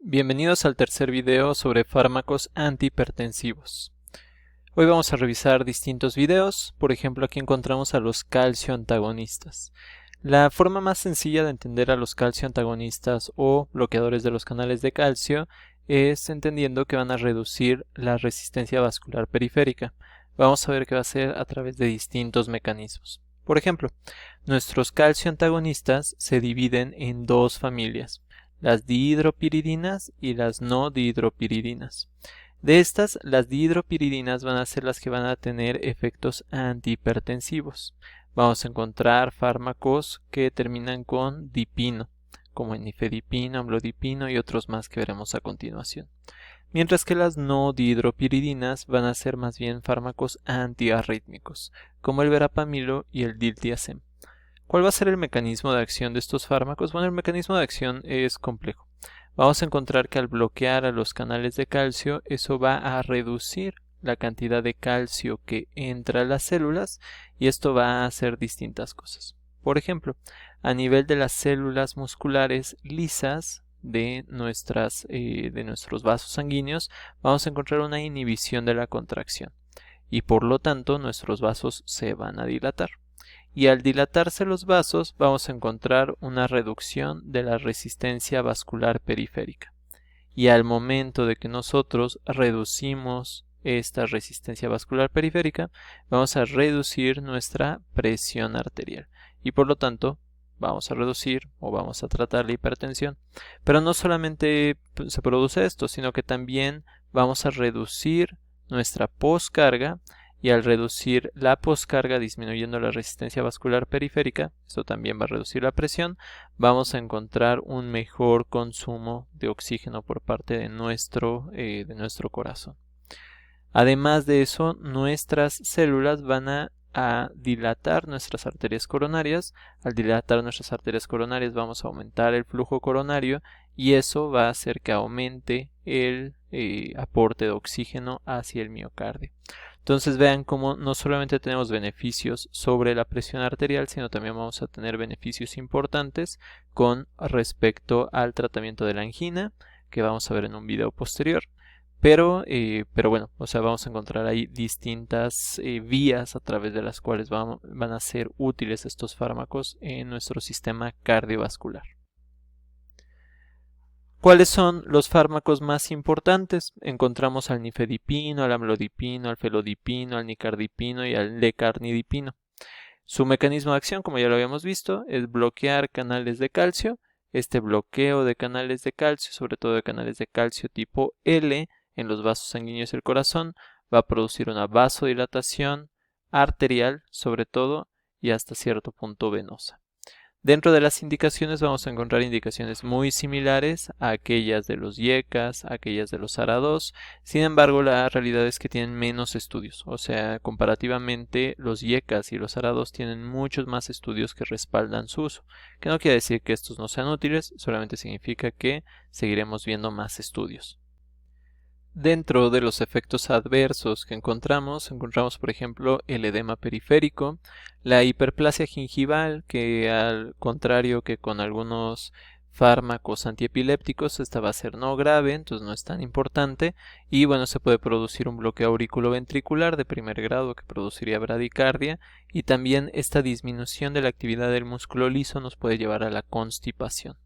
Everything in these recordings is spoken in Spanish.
Bienvenidos al tercer video sobre fármacos antihipertensivos. Hoy vamos a revisar distintos videos. Por ejemplo, aquí encontramos a los calcio antagonistas. La forma más sencilla de entender a los calcio antagonistas o bloqueadores de los canales de calcio es entendiendo que van a reducir la resistencia vascular periférica. Vamos a ver que va a ser a través de distintos mecanismos. Por ejemplo, nuestros calcio antagonistas se dividen en dos familias: las dihidropiridinas y las no dihidropiridinas. De estas, las dihidropiridinas van a ser las que van a tener efectos antihipertensivos. Vamos a encontrar fármacos que terminan con dipino, como nifedipino, amlodipino y otros más que veremos a continuación. Mientras que las no dihidropiridinas van a ser más bien fármacos antiarrítmicos, como el verapamilo y el diltiazem. ¿Cuál va a ser el mecanismo de acción de estos fármacos? Bueno, el mecanismo de acción es complejo. Vamos a encontrar que al bloquear a los canales de calcio, eso va a reducir la cantidad de calcio que entra a las células y esto va a hacer distintas cosas. Por ejemplo, a nivel de las células musculares lisas de nuestros vasos sanguíneos, vamos a encontrar una inhibición de la contracción y por lo tanto nuestros vasos se van a dilatar. Y al dilatarse los vasos vamos a encontrar una reducción de la resistencia vascular periférica. Y al momento de que nosotros reducimos esta resistencia vascular periférica, vamos a reducir nuestra presión arterial. Y por lo tanto, vamos a reducir o vamos a tratar la hipertensión. Pero no solamente se produce esto, sino que también vamos a reducir nuestra poscarga. Y al reducir la poscarga disminuyendo la resistencia vascular periférica, esto también va a reducir la presión, vamos a encontrar un mejor consumo de oxígeno por parte de nuestro corazón. Además de eso, nuestras células van a dilatar nuestras arterias coronarias. Al dilatar nuestras arterias coronarias vamos a aumentar el flujo coronario y eso va a hacer que aumente el aporte de oxígeno hacia el miocardio. Entonces vean cómo no solamente tenemos beneficios sobre la presión arterial, sino también vamos a tener beneficios importantes con respecto al tratamiento de la angina, que vamos a ver en un video posterior. Pero bueno, vamos a encontrar ahí distintas vías a través de las cuales van a ser útiles estos fármacos en nuestro sistema cardiovascular. ¿Cuáles son los fármacos más importantes? Encontramos al nifedipino, al amlodipino, al felodipino, al nicardipino y al lecarnidipino. Su mecanismo de acción, como ya lo habíamos visto, es bloquear canales de calcio. Este bloqueo de canales de calcio, sobre todo de canales de calcio tipo L en los vasos sanguíneos del corazón, va a producir una vasodilatación arterial, sobre todo, y hasta cierto punto venosa. Dentro de las indicaciones vamos a encontrar indicaciones muy similares a aquellas de los IECAS, a aquellas de los ARA2. Sin embargo, la realidad es que tienen menos estudios. O sea, comparativamente los IECAS y los ARA2 tienen muchos más estudios que respaldan su uso. Que no quiere decir que estos no sean útiles, solamente significa que seguiremos viendo más estudios. Dentro de los efectos adversos que encontramos por ejemplo el edema periférico, la hiperplasia gingival, que al contrario que con algunos fármacos antiepilépticos, esta va a ser no grave, entonces no es tan importante, y bueno, se puede producir un bloqueo auriculoventricular de primer grado que produciría bradicardia, y también esta disminución de la actividad del músculo liso nos puede llevar a la constipación.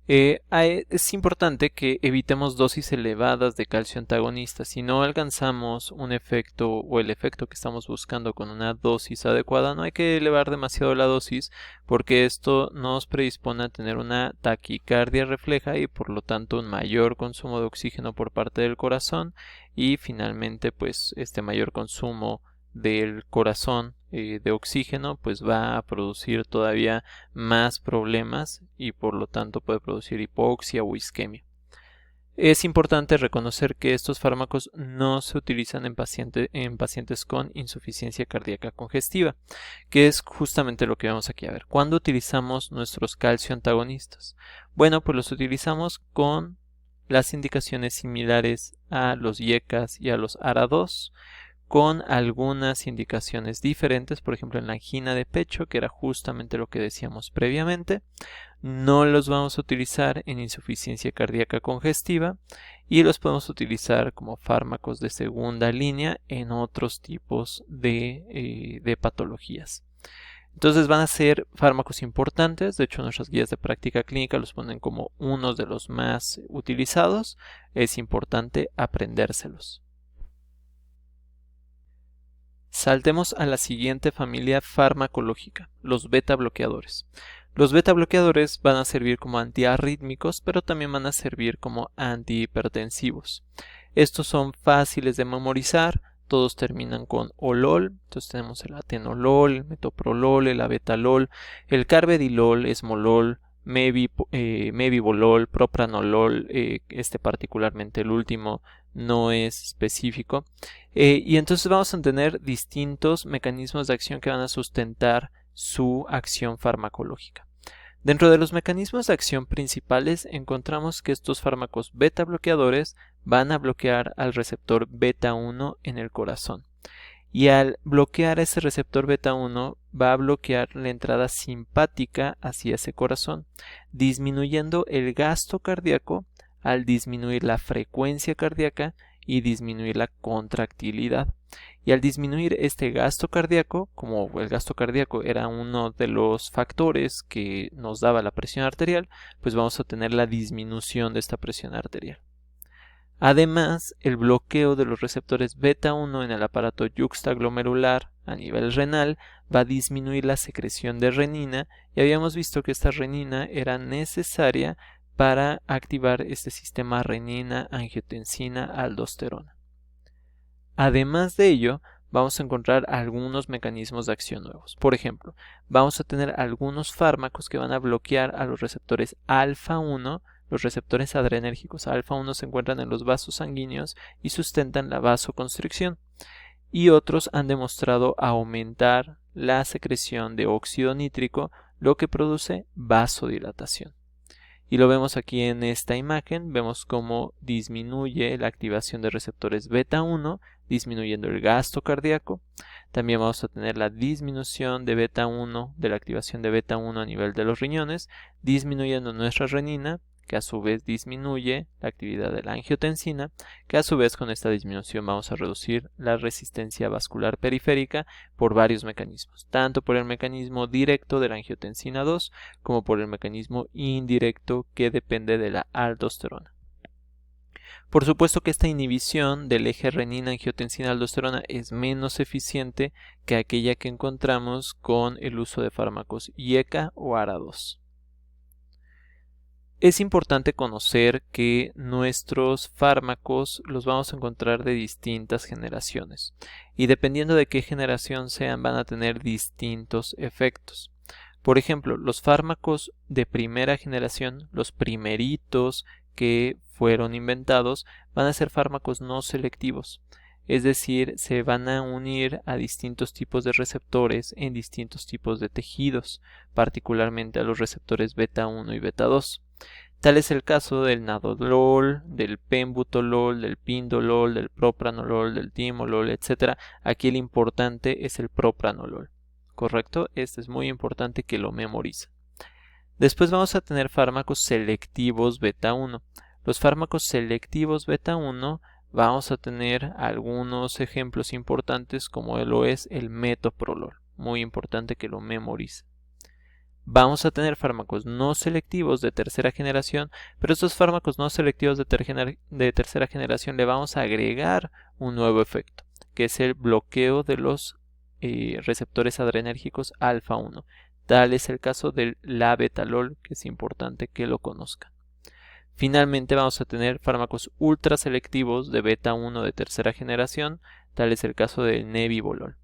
Es importante que evitemos dosis elevadas de calcio antagonista. Si no alcanzamos un efecto o el efecto que estamos buscando con una dosis adecuada, no hay que elevar demasiado la dosis porque esto nos predispone a tener una taquicardia refleja y por lo tanto un mayor consumo de oxígeno por parte del corazón y finalmente pues este mayor consumo del corazón de oxígeno pues va a producir todavía más problemas y por lo tanto puede producir hipoxia o isquemia. Es importante reconocer que estos fármacos no se utilizan en pacientes con insuficiencia cardíaca congestiva, que es justamente lo que vamos aquí a ver. ¿Cuándo utilizamos nuestros calcio antagonistas? Bueno, pues los utilizamos con las indicaciones similares a los IECAS y a los ARA2, con algunas indicaciones diferentes. Por ejemplo, en la angina de pecho, que era justamente lo que decíamos previamente, no los vamos a utilizar en insuficiencia cardíaca congestiva y los podemos utilizar como fármacos de segunda línea en otros tipos de patologías. Entonces van a ser fármacos importantes. De hecho, nuestras guías de práctica clínica los ponen como unos de los más utilizados. Es importante aprendérselos. Saltemos a la siguiente familia farmacológica, los beta bloqueadores. Los beta bloqueadores van a servir como antiarrítmicos, pero también van a servir como antihipertensivos. Estos son fáciles de memorizar, todos terminan con olol, entonces tenemos el atenolol, el metoprolol, el abetalol, el carvedilol, esmolol, mevibolol, propranolol, particularmente el último no es específico, y entonces vamos a tener distintos mecanismos de acción que van a sustentar su acción farmacológica. Dentro de los mecanismos de acción principales encontramos que estos fármacos beta bloqueadores van a bloquear al receptor beta 1 en el corazón. Y al bloquear ese receptor beta 1 va a bloquear la entrada simpática hacia ese corazón, disminuyendo el gasto cardíaco al disminuir la frecuencia cardíaca y disminuir la contractilidad. Y al disminuir este gasto cardíaco, como el gasto cardíaco era uno de los factores que nos daba la presión arterial, pues vamos a tener la disminución de esta presión arterial. Además, el bloqueo de los receptores beta 1 en el aparato yuxtaglomerular a nivel renal va a disminuir la secreción de renina, y habíamos visto que esta renina era necesaria para activar este sistema renina-angiotensina-aldosterona. Además de ello, vamos a encontrar algunos mecanismos de acción nuevos. Por ejemplo, vamos a tener algunos fármacos que van a bloquear a los receptores alfa 1. Los receptores adrenérgicos alfa 1 se encuentran en los vasos sanguíneos y sustentan la vasoconstricción. Y otros han demostrado aumentar la secreción de óxido nítrico, lo que produce vasodilatación. Y lo vemos aquí en esta imagen, vemos cómo disminuye la activación de receptores beta 1, disminuyendo el gasto cardíaco. También vamos a tener la disminución de beta 1, de la activación de beta 1 a nivel de los riñones, disminuyendo nuestra renina, que a su vez disminuye la actividad de la angiotensina, que a su vez con esta disminución vamos a reducir la resistencia vascular periférica por varios mecanismos, tanto por el mecanismo directo de la angiotensina 2 como por el mecanismo indirecto que depende de la aldosterona. Por supuesto que esta inhibición del eje renina-angiotensina-aldosterona es menos eficiente que aquella que encontramos con el uso de fármacos IECA o ARA2. Es importante conocer que nuestros fármacos los vamos a encontrar de distintas generaciones y dependiendo de qué generación sean van a tener distintos efectos. Por ejemplo, los fármacos de primera generación, los primeritos que fueron inventados, van a ser fármacos no selectivos, es decir, se van a unir a distintos tipos de receptores en distintos tipos de tejidos, particularmente a los receptores beta 1 y beta 2. Tal es el caso del nadolol, del pembutolol, del pindolol, del propranolol, del timolol, etc. Aquí el importante es el propranolol, ¿correcto? Este es muy importante que lo memoricen. Después vamos a tener fármacos selectivos beta 1. Los fármacos selectivos beta 1 vamos a tener algunos ejemplos importantes como lo es el metoprolol. Muy importante que lo memoricen. Vamos a tener fármacos no selectivos de tercera generación, pero estos fármacos no selectivos de tercera generación le vamos a agregar un nuevo efecto, que es el bloqueo de los receptores adrenérgicos alfa 1. Tal es el caso del labetalol, que es importante que lo conozcan. Finalmente vamos a tener fármacos ultraselectivos de beta 1 de tercera generación, tal es el caso del nebivolol.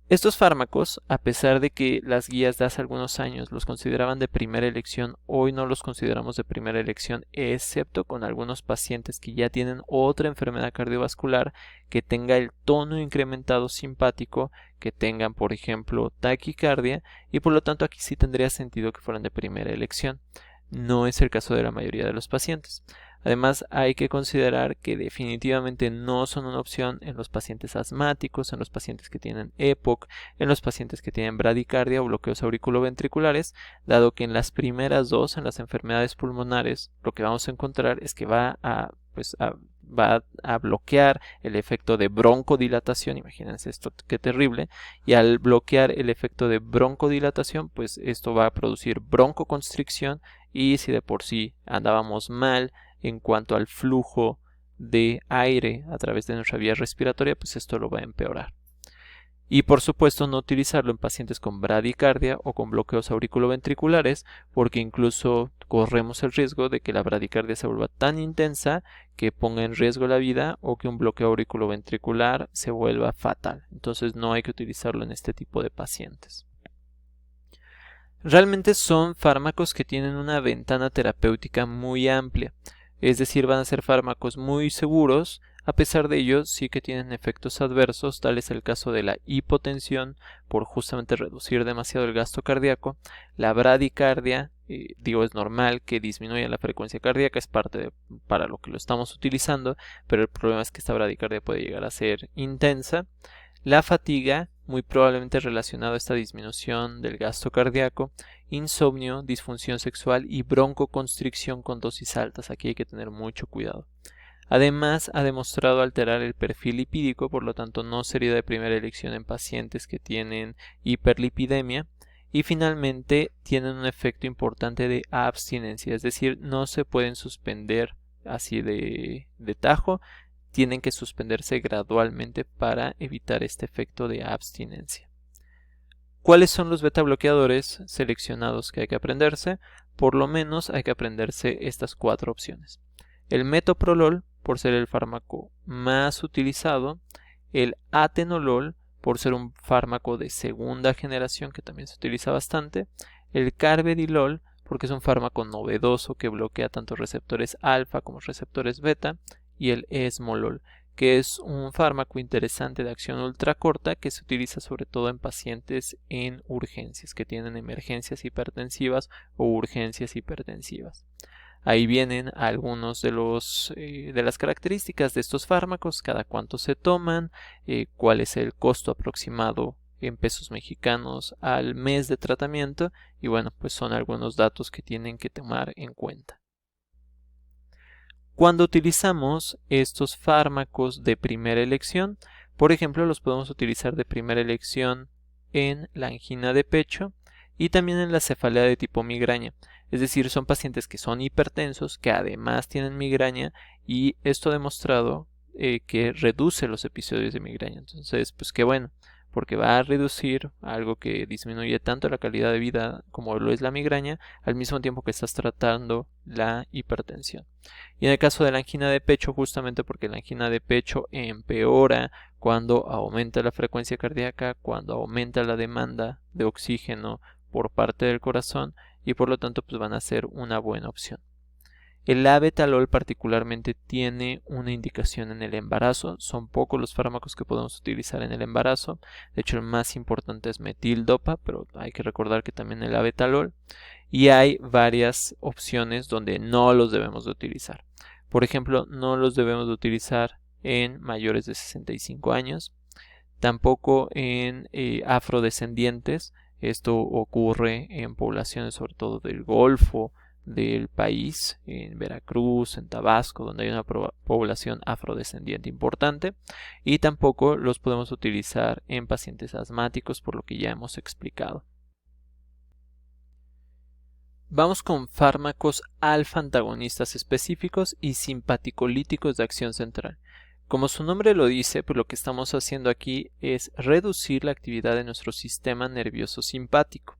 Estos fármacos, a pesar de que las guías de hace algunos años los consideraban de primera elección, hoy no los consideramos de primera elección, excepto con algunos pacientes que ya tienen otra enfermedad cardiovascular que tenga el tono incrementado simpático, que tengan, por ejemplo, taquicardia, y por lo tanto aquí sí tendría sentido que fueran de primera elección. No es el caso de la mayoría de los pacientes. Además, hay que considerar que definitivamente no son una opción en los pacientes asmáticos, en los pacientes que tienen EPOC, en los pacientes que tienen bradicardia o bloqueos auriculoventriculares, dado que en las primeras dos, en las enfermedades pulmonares, lo que vamos a encontrar es que va a bloquear el efecto de broncodilatación. Imagínense esto, qué terrible. Y al bloquear el efecto de broncodilatación, pues esto va a producir broncoconstricción, y si de por sí andábamos mal en cuanto al flujo de aire a través de nuestra vía respiratoria, pues esto lo va a empeorar. Y por supuesto no utilizarlo en pacientes con bradicardia o con bloqueos auriculoventriculares, porque incluso corremos el riesgo de que la bradicardia se vuelva tan intensa que ponga en riesgo la vida, o que un bloqueo auriculoventricular se vuelva fatal. Entonces no hay que utilizarlo en este tipo de pacientes. Realmente son fármacos que tienen una ventana terapéutica muy amplia, es decir, van a ser fármacos muy seguros. A pesar de ello, sí que tienen efectos adversos, tal es el caso de la hipotensión, por justamente reducir demasiado el gasto cardíaco. La bradicardia, es normal que disminuya la frecuencia cardíaca, es parte para lo que lo estamos utilizando, pero el problema es que esta bradicardia puede llegar a ser intensa. La fatiga, muy probablemente relacionado a esta disminución del gasto cardíaco. Insomnio, disfunción sexual y broncoconstricción con dosis altas. Aquí hay que tener mucho cuidado. Además, ha demostrado alterar el perfil lipídico, por lo tanto no sería de primera elección en pacientes que tienen hiperlipidemia. Y finalmente, tienen un efecto importante de abstinencia, es decir, no se pueden suspender así de tajo, tienen que suspenderse gradualmente para evitar este efecto de abstinencia. ¿Cuáles son los beta bloqueadores seleccionados que hay que aprenderse? Por lo menos hay que aprenderse estas 4 opciones. El metoprolol, por ser el fármaco más utilizado. El atenolol, por ser un fármaco de segunda generación que también se utiliza bastante. El carvedilol, porque es un fármaco novedoso que bloquea tanto receptores alfa como receptores beta. Y el esmolol, que es un fármaco interesante de acción ultracorta que se utiliza sobre todo en pacientes en urgencias, que tienen emergencias hipertensivas o urgencias hipertensivas. Ahí vienen algunos de las características de estos fármacos, cada cuánto se toman, cuál es el costo aproximado en pesos mexicanos al mes de tratamiento, y bueno, pues son algunos datos que tienen que tomar en cuenta. Cuando utilizamos estos fármacos de primera elección, por ejemplo, los podemos utilizar de primera elección en la angina de pecho y también en la cefalea de tipo migraña. Es decir, son pacientes que son hipertensos, que además tienen migraña, y esto ha demostrado que reduce los episodios de migraña. Entonces, pues qué bueno, porque va a reducir algo que disminuye tanto la calidad de vida como lo es la migraña, al mismo tiempo que estás tratando la hipertensión. Y en el caso de la angina de pecho, justamente porque la angina de pecho empeora cuando aumenta la frecuencia cardíaca, cuando aumenta la demanda de oxígeno por parte del corazón, y por lo tanto pues van a ser una buena opción. El labetalol particularmente tiene una indicación en el embarazo. Son pocos los fármacos que podemos utilizar en el embarazo. De hecho, el más importante es metildopa, pero hay que recordar que también el labetalol. Y hay varias opciones donde no los debemos de utilizar. Por ejemplo, no los debemos de utilizar en mayores de 65 años. Tampoco en afrodescendientes. Esto ocurre en poblaciones sobre todo del Golfo del país, en Veracruz, en Tabasco, donde hay una población afrodescendiente importante, y tampoco los podemos utilizar en pacientes asmáticos, por lo que ya hemos explicado. Vamos con fármacos alfa antagonistas específicos y simpaticolíticos de acción central. Como su nombre lo dice, pues lo que estamos haciendo aquí es reducir la actividad de nuestro sistema nervioso simpático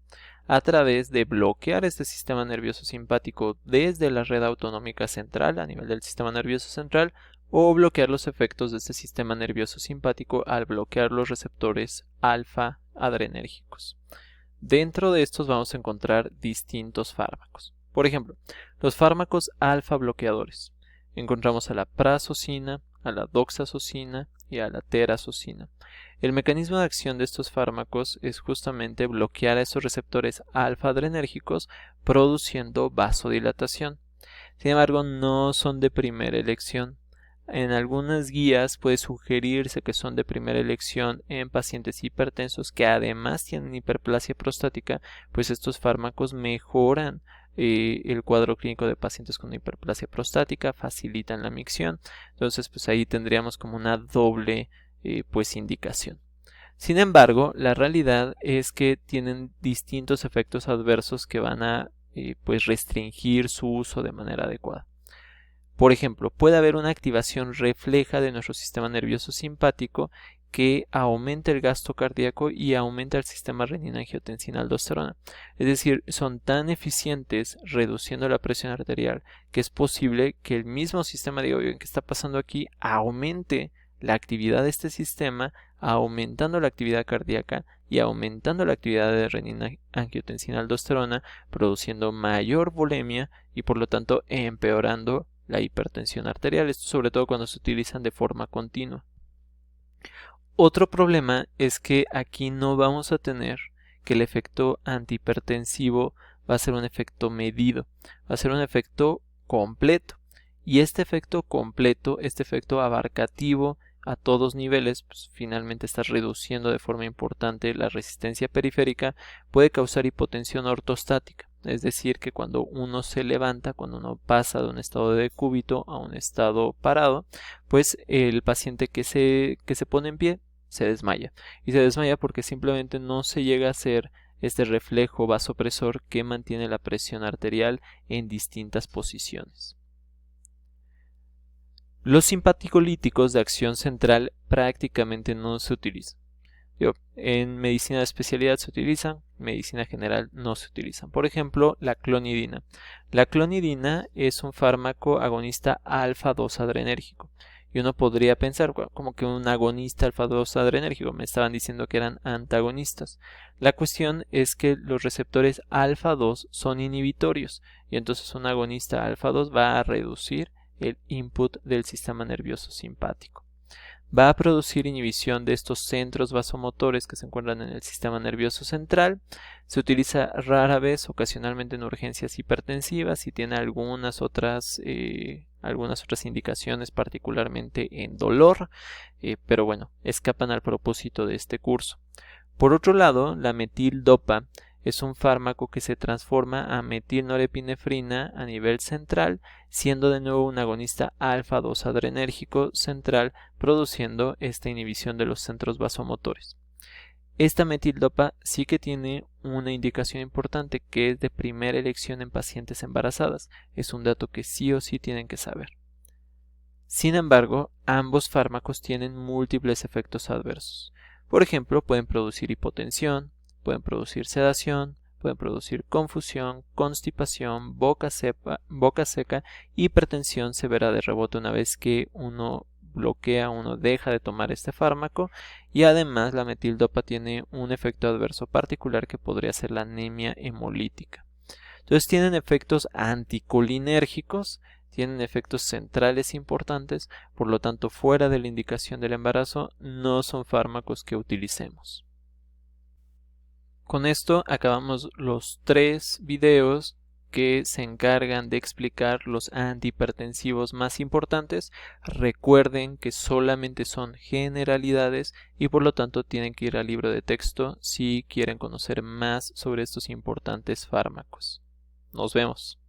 a través de bloquear este sistema nervioso simpático desde la red autonómica central a nivel del sistema nervioso central, o bloquear los efectos de este sistema nervioso simpático al bloquear los receptores alfa adrenérgicos. Dentro de estos vamos a encontrar distintos fármacos. Por ejemplo, los fármacos alfa bloqueadores. Encontramos a la prazosina, a la doxazosina y a la terazosina. El mecanismo de acción de estos fármacos es justamente bloquear a esos receptores alfa adrenérgicos, produciendo vasodilatación. Sin embargo, no son de primera elección. En algunas guías puede sugerirse que son de primera elección en pacientes hipertensos que además tienen hiperplasia prostática, pues estos fármacos mejoran el cuadro clínico de pacientes con hiperplasia prostática, facilitan la micción. Entonces, pues ahí tendríamos como una doble pues indicación. Sin embargo, la realidad es que tienen distintos efectos adversos que van a pues restringir su uso de manera adecuada. Por ejemplo, puede haber una activación refleja de nuestro sistema nervioso simpático que aumenta el gasto cardíaco y aumenta el sistema renina-angiotensina-aldosterona. Es decir, son tan eficientes reduciendo la presión arterial que es posible que el mismo sistema, digo, que está pasando aquí, aumente la actividad de este sistema, aumentando la actividad cardíaca y aumentando la actividad de renina-angiotensina-aldosterona, produciendo mayor volemia y por lo tanto empeorando la hipertensión arterial, esto sobre todo cuando se utilizan de forma continua. Otro problema es que aquí no vamos a tener que el efecto antihipertensivo va a ser un efecto medido, va a ser un efecto completo. Y este efecto completo, este efecto abarcativo a todos niveles, pues finalmente está reduciendo de forma importante la resistencia periférica, puede causar hipotensión ortostática. Es decir, que cuando uno se levanta, cuando uno pasa de un estado de decúbito a un estado parado, pues el paciente que se pone en pie se desmaya. Y se desmaya porque simplemente no se llega a hacer este reflejo vasopresor que mantiene la presión arterial en distintas posiciones. Los simpaticolíticos de acción central prácticamente no se utilizan. En medicina de especialidad se utilizan, en medicina general no se utilizan. Por ejemplo, la clonidina. La clonidina es un fármaco agonista alfa-2 adrenérgico. Y uno podría pensar, como que un agonista alfa-2 adrenérgico, me estaban diciendo que eran antagonistas. La cuestión es que los receptores alfa-2 son inhibitorios y entonces un agonista alfa-2 va a reducir el input del sistema nervioso simpático. Va a producir inhibición de estos centros vasomotores que se encuentran en el sistema nervioso central. Se utiliza rara vez, ocasionalmente en urgencias hipertensivas y tiene algunas otras indicaciones, particularmente en dolor, pero bueno, escapan al propósito de este curso. Por otro lado, la metildopa es un fármaco que se transforma a metilnorepinefrina a nivel central, siendo de nuevo un agonista alfa-2 adrenérgico central, produciendo esta inhibición de los centros vasomotores. Esta metildopa sí que tiene una indicación importante que es de primera elección en pacientes embarazadas. Es un dato que sí o sí tienen que saber. Sin embargo, ambos fármacos tienen múltiples efectos adversos. Por ejemplo, pueden producir hipotensión, pueden producir sedación, pueden producir confusión, constipación, boca seca, hipertensión severa de rebote una vez que uno deja de tomar este fármaco, y además la metildopa tiene un efecto adverso particular que podría ser la anemia hemolítica. Entonces tienen efectos anticolinérgicos, tienen efectos centrales importantes, por lo tanto fuera de la indicación del embarazo no son fármacos que utilicemos. Con esto acabamos los 3 videos que se encargan de explicar los antihipertensivos más importantes. Recuerden que solamente son generalidades y por lo tanto tienen que ir al libro de texto si quieren conocer más sobre estos importantes fármacos. Nos vemos.